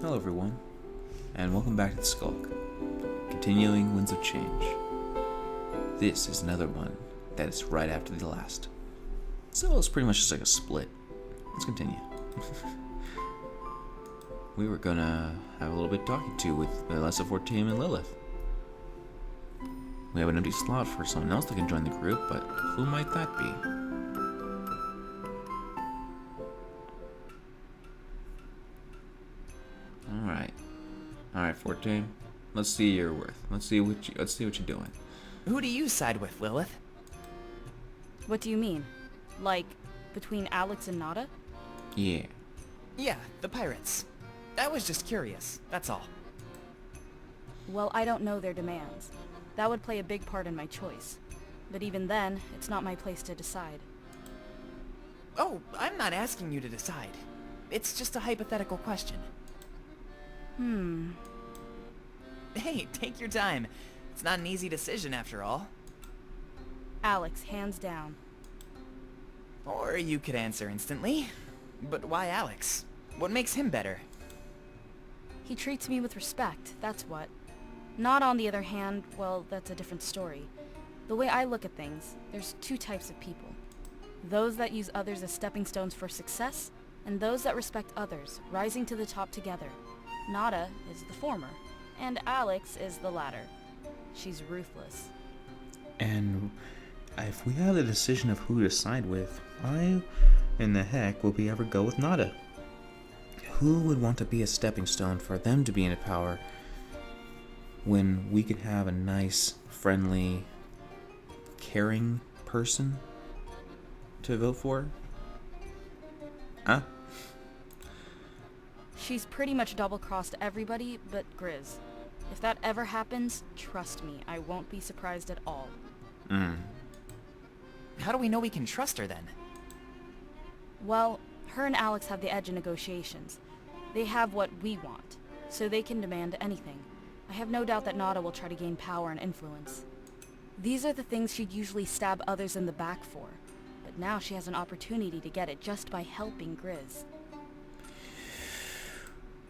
Hello everyone, and welcome back to the Skulk, continuing Winds of Change. This is another one that is right after the last. So it's pretty much just like a split. Let's continue. We were gonna have a little bit talking to with Melissa, Fortune, and Lilith. We have an empty slot for someone else that can join the group, but who might that be? Alright, Fortune. Let's see your worth. Let's see what you're doing. Who do you side with, Lilith? What do you mean? Like, between Alex and Nada? Yeah. Yeah, the pirates. I was just curious, that's all. Well, I don't know their demands. That would play a big part in my choice. But even then, it's not my place to decide. Oh, I'm not asking you to decide. It's just a hypothetical question. Hey, take your time. It's not an easy decision after all. Alex, hands down. Or you could answer instantly. But why Alex? What makes him better? He treats me with respect, that's what. Nada, on the other hand, well, that's a different story. The way I look at things, there's two types of people. Those that use others as stepping stones for success, and those that respect others, rising to the top together. Nada is the former, and Alex is the latter. She's ruthless. And if we have the decision of who to side with, why in the heck would we ever go with Nada? Who would want to be a stepping stone for them to be in power when we could have a nice, friendly, caring person to vote for? Huh? She's pretty much double-crossed everybody but Grizz. If that ever happens, trust me, I won't be surprised at all. How do we know we can trust her then? Well, her and Alex have the edge in negotiations. They have what we want, so they can demand anything. I have no doubt that Nada will try to gain power and influence. These are the things she'd usually stab others in the back for, but now she has an opportunity to get it just by helping Grizz.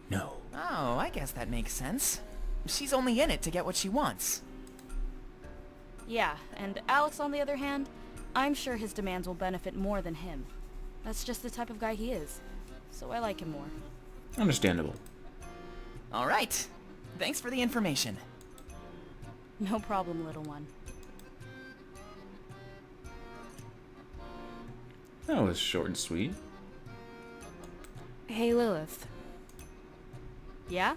No. Oh, I guess that makes sense. She's only in it to get what she wants. Yeah, and Alex, on the other hand, I'm sure his demands will benefit more than him. That's just the type of guy he is, so I like him more. Understandable. Alright. Thanks for the information. No problem, little one. That was short and sweet. Hey Lilith, Yeah?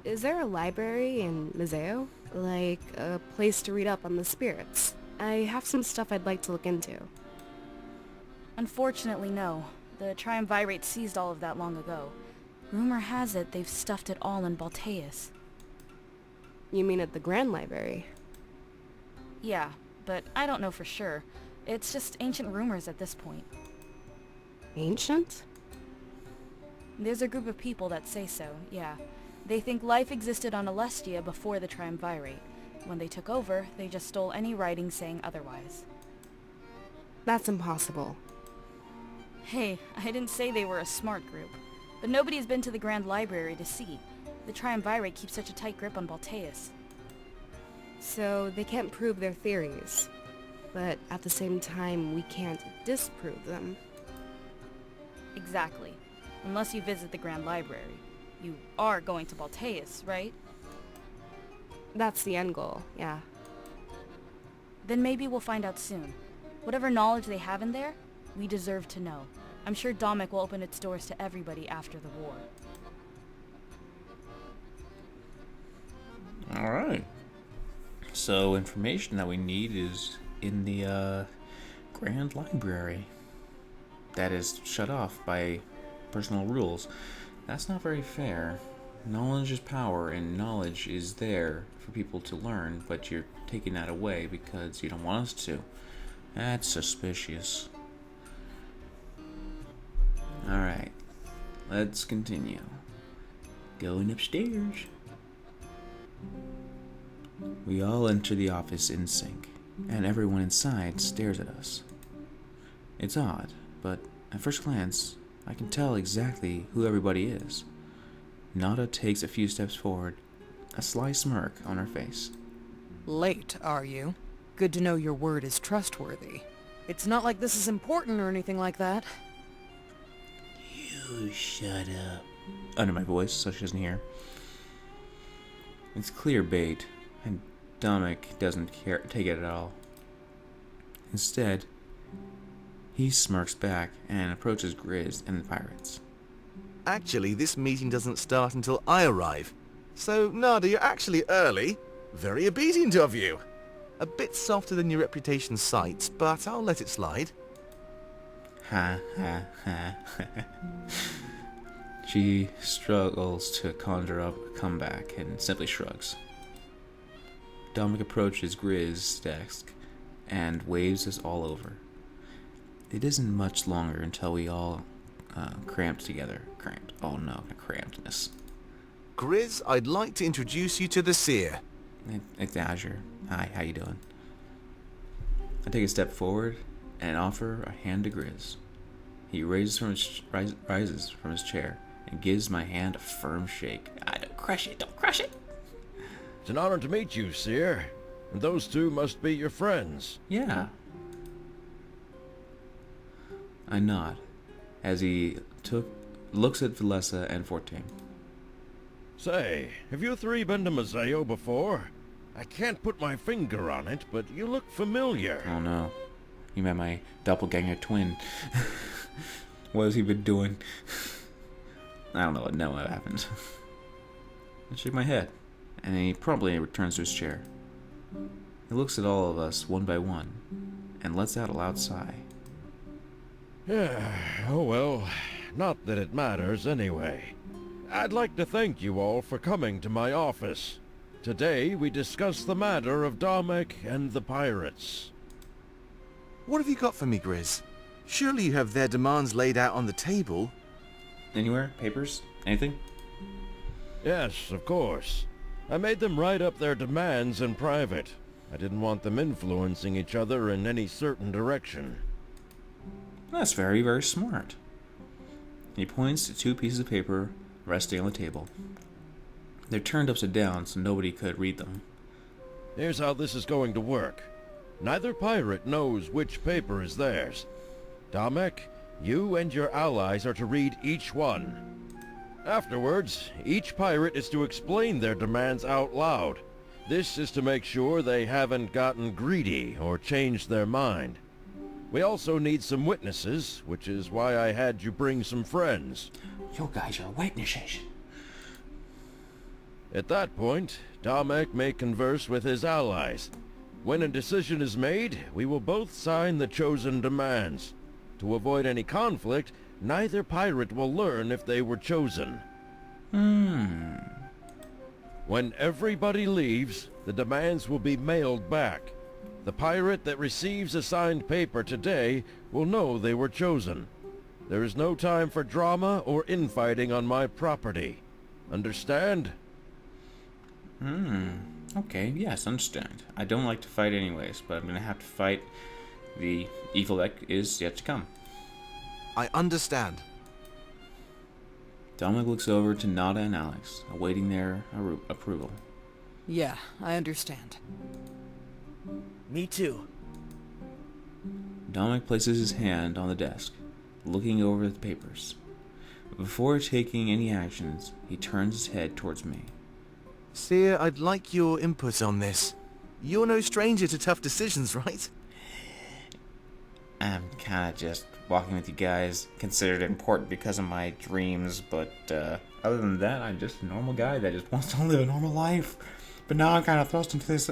is there a library in Museo? Like, a place to read up on the spirits? I have some stuff I'd like to look into. Unfortunately, no. The Triumvirate seized all of that long ago. Rumor has it they've stuffed it all in Balteus. You mean at the Grand Library? Yeah, but I don't know for sure. It's just ancient rumors at this point. Ancient? There's a group of people that say so, yeah. They think life existed on Alestia before the Triumvirate. When they took over, they just stole any writing saying otherwise. That's impossible. Hey, I didn't say they were a smart group. But nobody has been to the Grand Library to see. The Triumvirate keeps such a tight grip on Balteus. So they can't prove their theories. But at the same time, we can't disprove them. Exactly. Unless you visit the Grand Library. You are going to Balteus, right? That's the end goal, yeah. Then maybe we'll find out soon. Whatever knowledge they have in there, we deserve to know. I'm sure Domic will open its doors to everybody after the war. Alright. So, information that we need is in the Grand Library. That is shut off by personal rules. That's not very fair. Knowledge is power, and knowledge is there for people to learn, but you're taking that away because you don't want us to. That's suspicious. Alright, let's continue. Going upstairs. We all enter the office in sync, and everyone inside stares at us. It's odd, but at first glance, I can tell exactly who everybody is. Nada takes a few steps forward, a sly smirk on her face. Late, are you? Good to know your word is trustworthy. It's not like this is important or anything like that. You shut up. Under my voice, so she doesn't hear. It's clear bait, and Dominic doesn't take it at all. Instead, he smirks back and approaches Grizz and the pirates. Actually, this meeting doesn't start until I arrive. So, Nada, you're actually early. Very obedient of you. A bit softer than your reputation cites, but I'll let it slide. Ha ha ha. She struggles to conjure up a comeback and simply shrugs. Dominic approaches Grizz's desk and waves us all over. It isn't much longer until we all cramped together. Cramped. Oh no, crampedness. Grizz, I'd like to introduce you to the Seer. It's Azure. Hi, how you doing? I take a step forward and offer a hand to Grizz. He rises from his chair and gives my hand a firm shake. Don't crush it, don't crush it! It's an honor to meet you, Seer. And those two must be your friends. Yeah. I nod as he looks at Valessa and Fortin. Say, have you three been to Museo before? I can't put my finger on it, but you look familiar. Oh no. You met my doppelganger twin. What has he been doing? I don't know what happened. I shake my head, and he promptly returns to his chair. He looks at all of us one by one, and lets out a loud sigh. Oh well, not that it matters anyway. I'd like to thank you all for coming to my office. Today we discuss the matter of Dominic and the pirates. What have you got for me, Grizz? Surely you have their demands laid out on the table. Anywhere? Papers? Anything? Yes, of course. I made them write up their demands in private. I didn't want them influencing each other in any certain direction. That's very, very smart. He points to two pieces of paper resting on the table. They're turned upside down so nobody could read them. Here's how this is going to work. Neither pirate knows which paper is theirs. Dominic, you and your allies are to read each one. Afterwards, each pirate is to explain their demands out loud. This is to make sure they haven't gotten greedy or changed their mind. We also need some witnesses, which is why I had you bring some friends. You guys are witnesses. At that point, Dominic may converse with his allies. When a decision is made, we will both sign the chosen demands. To avoid any conflict, neither pirate will learn if they were chosen. When everybody leaves, the demands will be mailed back. The pirate that receives a signed paper today will know they were chosen. There is no time for drama or infighting on my property. Understand? Okay, yes, understand. I don't like to fight anyways, but I'm gonna have to fight the evil that is yet to come. I understand. Dominic looks over to Nada and Alex, awaiting their approval. Yeah, I understand. Me too. Dominic places his hand on the desk, looking over the papers. Before taking any actions, he turns his head towards me. Seer, I'd like your input on this. You're no stranger to tough decisions, right? I'm kinda just walking with you guys, considered important because of my dreams, but other than that, I'm just a normal guy that just wants to live a normal life. But now I'm kind of thrust into this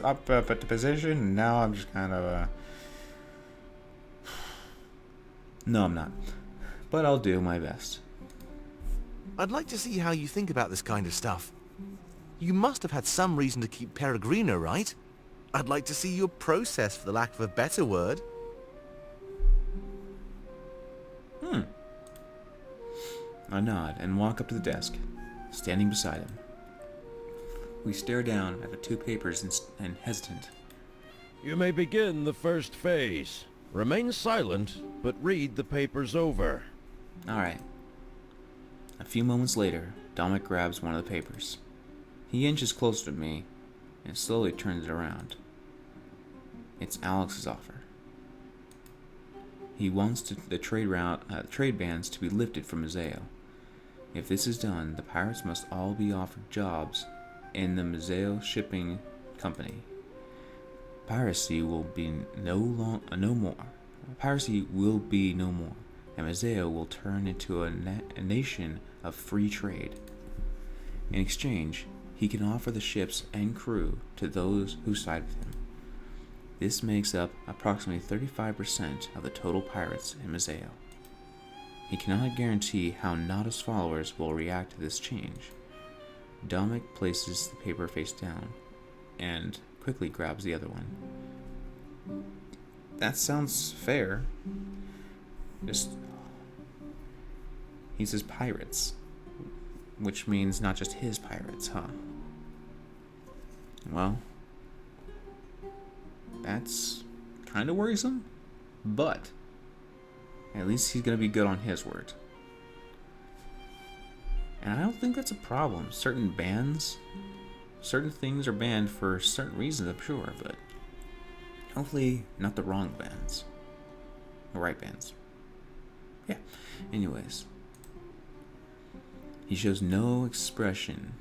position, and now I'm just kind of No, I'm not. But I'll do my best. I'd like to see how you think about this kind of stuff. You must have had some reason to keep Peregrino, right? I'd like to see your process, for the lack of a better word. I nod and walk up to the desk, standing beside him. We stare down at the two papers and hesitant. You may begin the first phase. Remain silent, but read the papers over. Alright. A few moments later, Dominic grabs one of the papers. He inches closer to me and slowly turns it around. It's Alex's offer. He wants the trade bans to be lifted from Mazeo. If this is done, the pirates must all be offered jobs in the Mazeo shipping company. Piracy will be no more. Piracy will be no more, and Mazeo will turn into a nation of free trade. In exchange, he can offer the ships and crew to those who side with him. This makes up approximately 35% of the total pirates in Mazeo. He cannot guarantee how Nada's followers will react to this change. Dominic places the paper face down and quickly grabs the other one. That sounds fair. He says pirates, which means not just his pirates, huh? Well, that's kind of worrisome, but at least he's going to be good on his word. And I don't think that's a problem. Certain things are banned for certain reasons, I'm sure, but hopefully not the wrong bans. The right bans. Yeah. Anyways. He shows no expression,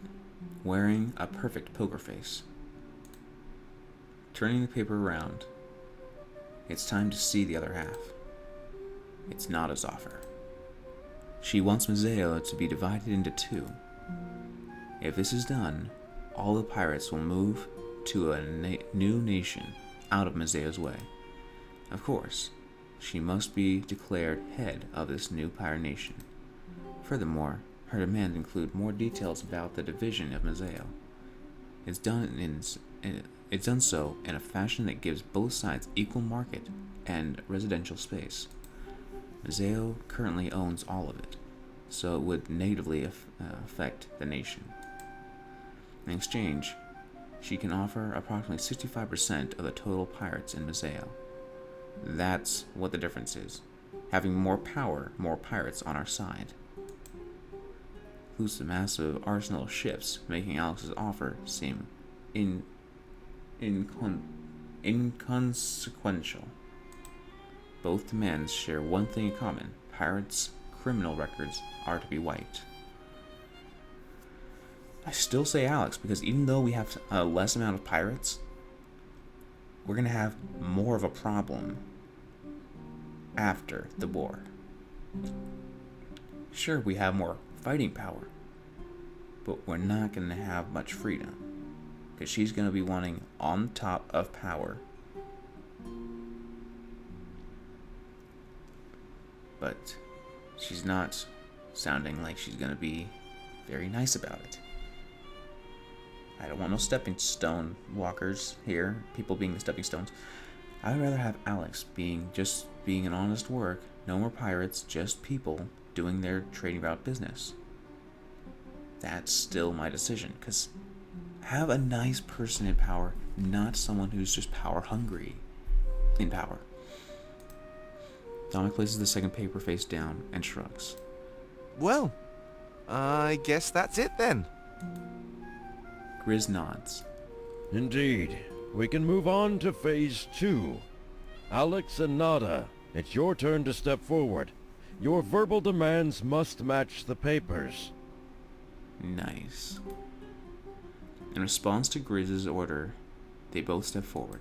wearing a perfect poker face. Turning the paper around, it's time to see the other half. It's Nada's offer. She wants Mazeo to be divided into two. If this is done, all the pirates will move to a new nation out of Mazeo's way. Of course, she must be declared head of this new pirate nation. Furthermore, her demands include more details about the division of Mazeo. It's done so in a fashion that gives both sides equal market and residential space. Mazeo currently owns all of it, so it would negatively affect the nation. In exchange, she can offer approximately 65% of the total pirates in Mazeo. That's what the difference is. Having more power, more pirates on our side. Includes the massive arsenal of ships, making Alex's offer seem inconsequential. Both demands share one thing in common. Pirates' criminal records are to be wiped. I still say Alex, because even though we have a less amount of pirates, we're going to have more of a problem after the war. Sure, we have more fighting power, but we're not going to have much freedom, because she's going to be wanting on top of power. But she's not sounding like she's going to be very nice about it. I don't want no stepping stone walkers here, people being the stepping stones. I'd rather have Alex being an honest work, no more pirates, just people doing their trading route business. That's still my decision, because have a nice person in power, not someone who's just power hungry in power. Dominic places the second paper face down and shrugs. Well, I guess that's it then. Grizz nods. Indeed. We can move on to Phase 2. Alex and Nada, it's your turn to step forward. Your verbal demands must match the papers. Nice. In response to Grizz's order, they both step forward.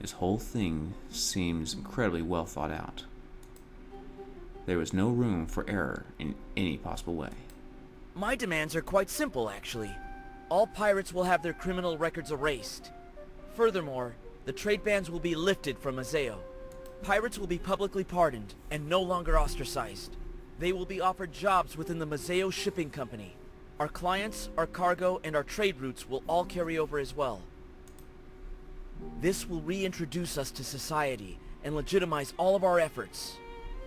This whole thing seems incredibly well thought out. There was no room for error in any possible way. My demands are quite simple, actually. All pirates will have their criminal records erased. Furthermore, the trade bans will be lifted from Mazeo. Pirates will be publicly pardoned and no longer ostracized. They will be offered jobs within the Mazeo shipping company. Our clients, our cargo, and our trade routes will all carry over as well. This will reintroduce us to society and legitimize all of our efforts.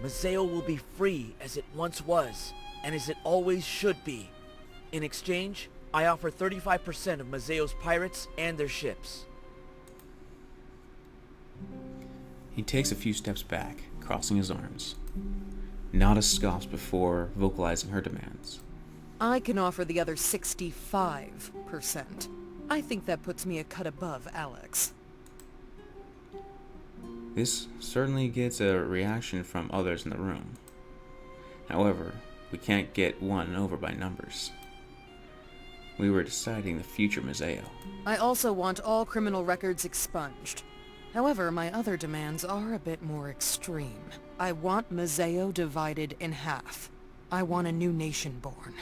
Mazeo will be free as it once was, and as it always should be. In exchange, I offer 35% of Mazeo's pirates and their ships. He takes a few steps back, crossing his arms. Nada scoffs before vocalizing her demands. I can offer the other 65%. I think that puts me a cut above Alex. This certainly gets a reaction from others in the room. However, we can't get won over by numbers. We were deciding the future Museo. I also want all criminal records expunged. However, my other demands are a bit more extreme. I want Museo divided in half. I want a new nation born.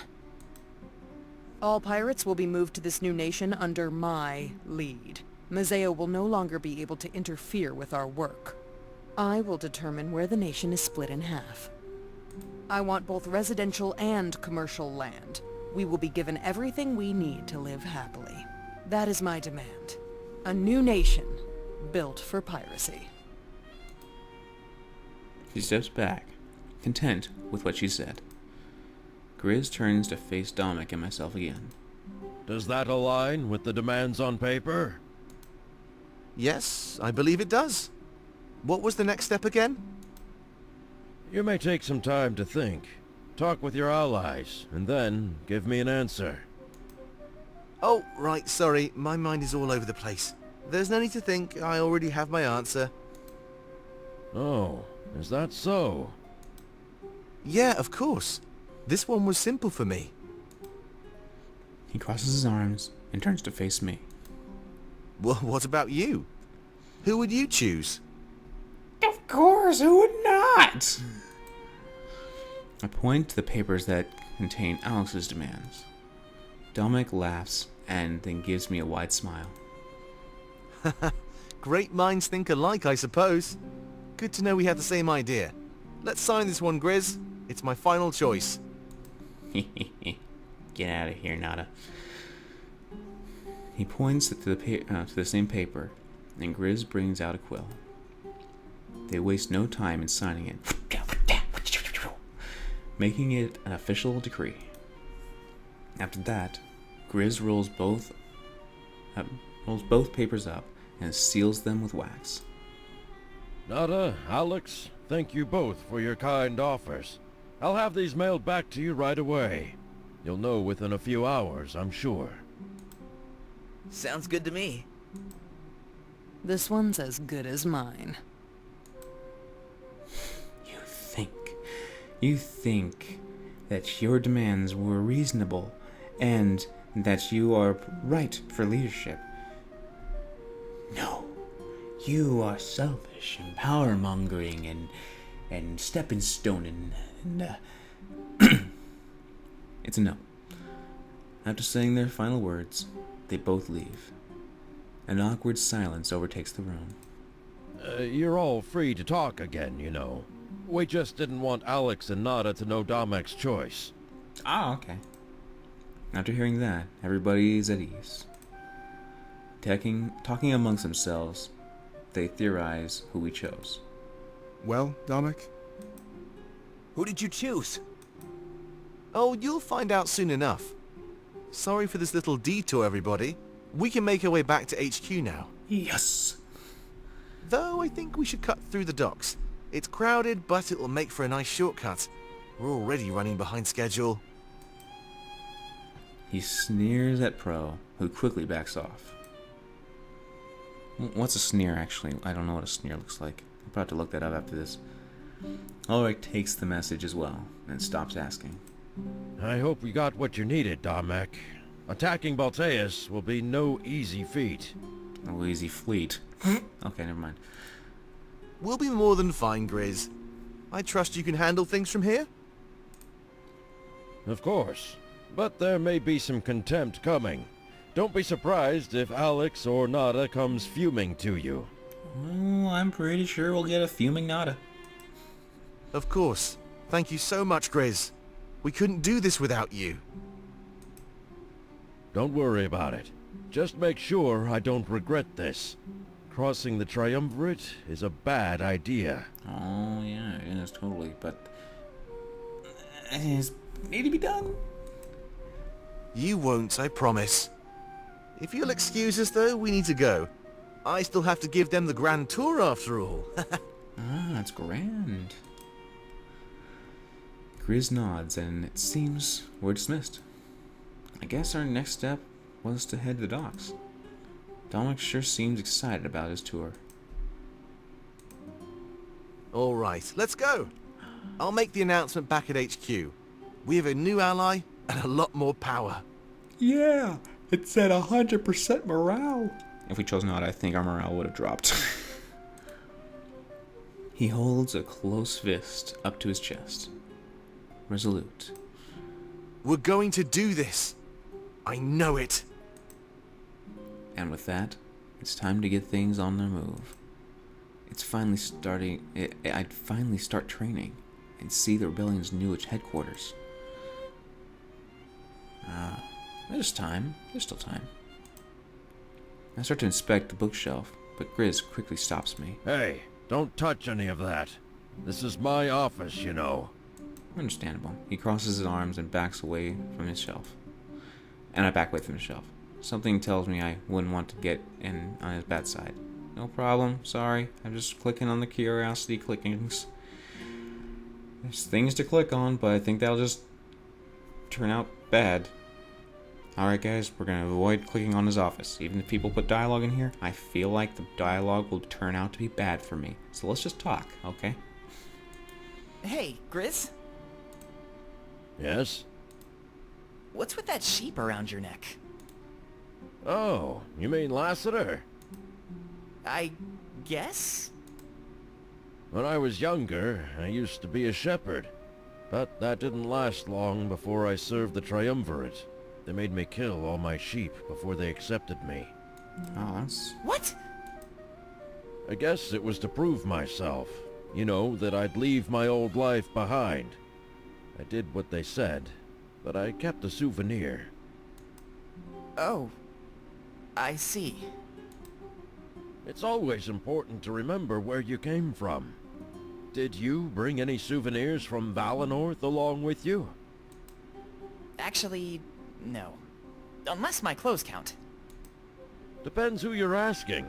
All pirates will be moved to this new nation under my lead. Museo will no longer be able to interfere with our work. I will determine where the nation is split in half. I want both residential and commercial land. We will be given everything we need to live happily. That is my demand. A new nation built for piracy. She steps back, content with what she said. Grizz turns to face Dominic and myself again. Does that align with the demands on paper? Yes, I believe it does. What was the next step again? You may take some time to think. Talk with your allies, and then give me an answer. Oh, right, sorry. My mind is all over the place. There's no need to think. I already have my answer. Oh, is that so? Yeah, of course. This one was simple for me. He crosses his arms and turns to face me. Well, what about you? Who would you choose? Of course, who would not? I point to the papers that contain Alex's demands. Dominic laughs and then gives me a wide smile. Great minds think alike, I suppose. Good to know we have the same idea. Let's sign this one, Grizz. It's my final choice. Get out of here, Nada. He points to the same paper, and Grizz brings out a quill. They waste no time in signing it, making it an official decree. After that, Grizz rolls both papers up and seals them with wax. Nada, Alex, thank you both for your kind offers. I'll have these mailed back to you right away. You'll know within a few hours, I'm sure. Sounds good to me. This one's as good as mine. You think that your demands were reasonable and that you are right for leadership. No, you are selfish and power-mongering and stepping-stoning and It's a no. After saying their final words, they both leave. An awkward silence overtakes the room. You're all free to talk again, you know. We just didn't want Alex and Nada to know Domek's choice. Ah, okay. After hearing that, everybody is at ease. Talking amongst themselves, they theorize who we chose. Well, Dominic? Who did you choose? Oh, you'll find out soon enough. Sorry for this little detour, everybody. We can make our way back to HQ now. Yes! Though I think we should cut through the docks. It's crowded, but it will make for a nice shortcut. We're already running behind schedule. He sneers at Pro, who quickly backs off. What's a sneer, actually? I don't know what a sneer looks like. I'll probably have to look that up after this. Ulrich takes the message as well, and stops asking. I hope you got what you needed, Domek. Attacking Balteus will be no easy feat. No easy fleet. Okay, never mind. We'll be more than fine, Grizz. I trust you can handle things from here? Of course. But there may be some contempt coming. Don't be surprised if Alex or Nada comes fuming to you. Well, I'm pretty sure we'll get a fuming Nada. Of course. Thank you so much, Grizz. We couldn't do this without you. Don't worry about it. Just make sure I don't regret this. Crossing the Triumvirate is a bad idea. Oh, yeah, it is totally, but it need to be done. You won't, I promise. If you'll excuse us, though, we need to go. I still have to give them the grand tour after all. That's grand. Grizz nods, and it seems we're dismissed. I guess our next step was to head to the docks. Dominic sure seems excited about his tour. All right, let's go. I'll make the announcement back at HQ. We have a new ally and a lot more power. Yeah, it's at 100% morale. If we chose not, I think our morale would have dropped. He holds a close fist up to his chest. Resolute. We're going to do this. I know it. And with that, it's time to get things on the move. It's finally starting. I'd finally start training and see the rebellion's new headquarters. There's time. There's still time. I start to inspect the bookshelf, but Grizz quickly stops me. Hey, don't touch any of that. This is my office, you know. Understandable. He crosses his arms and backs away from his shelf. And I back away from the shelf. Something tells me I wouldn't want to get in on his bad side. No problem, sorry. I'm just clicking on the curiosity clickings. There's things to click on, but I think that'll just turn out bad. Alright guys, we're gonna avoid clicking on his office. Even if people put dialogue in here, I feel like the dialogue will turn out to be bad for me. So let's just talk, okay? Hey, Grizz? Yes? What's with that sheep around your neck? Oh, you mean Lassiter? I guess? When I was younger, I used to be a shepherd. But that didn't last long before I served the Triumvirate. They made me kill all my sheep before they accepted me. Oh, that's... What? I guess it was to prove myself. You know, that I'd leave my old life behind. I did what they said, but I kept a souvenir. Oh, I see. It's always important to remember where you came from. Did you bring any souvenirs from Valenorth along with you? Actually, no. Unless my clothes count. Depends who you're asking.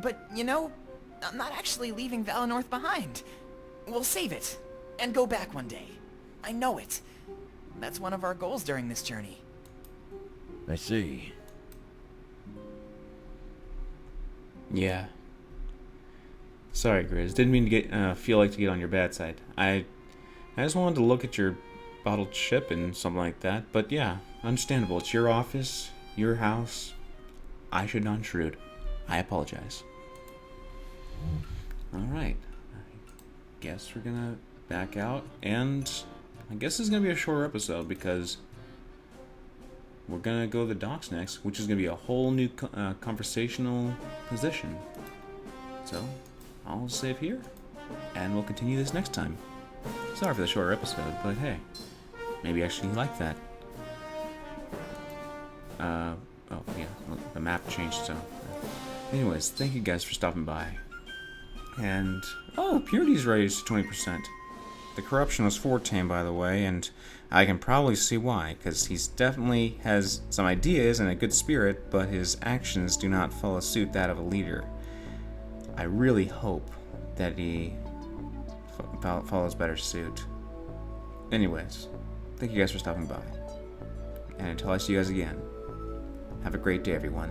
But, you know, I'm not actually leaving Valenorth behind. We'll save it, and go back one day. I know it. That's one of our goals during this journey. I see. Yeah. Sorry, Grizz. Didn't mean to feel like to get on your bad side. I just wanted to look at your bottled ship and something like that. But yeah, understandable. It's your office, your house. I should not intrude. I apologize. Alright. I guess we're gonna back out. And I guess this is gonna be a shorter episode because we're gonna go to the docks next, which is gonna be a whole new conversational position. So, I'll save here, and we'll continue this next time. Sorry for the shorter episode, but hey, maybe actually you like that. Oh yeah, look, the map changed, so... Anyways, thank you guys for stopping by. And, oh, Purity's raised to 20%. The corruption was 14, by the way, and I can probably see why, because he's definitely has some ideas and a good spirit, but his actions do not follow suit that of a leader. I really hope that he follows better suit. Anyways, thank you guys for stopping by. And until I see you guys again, have a great day, everyone.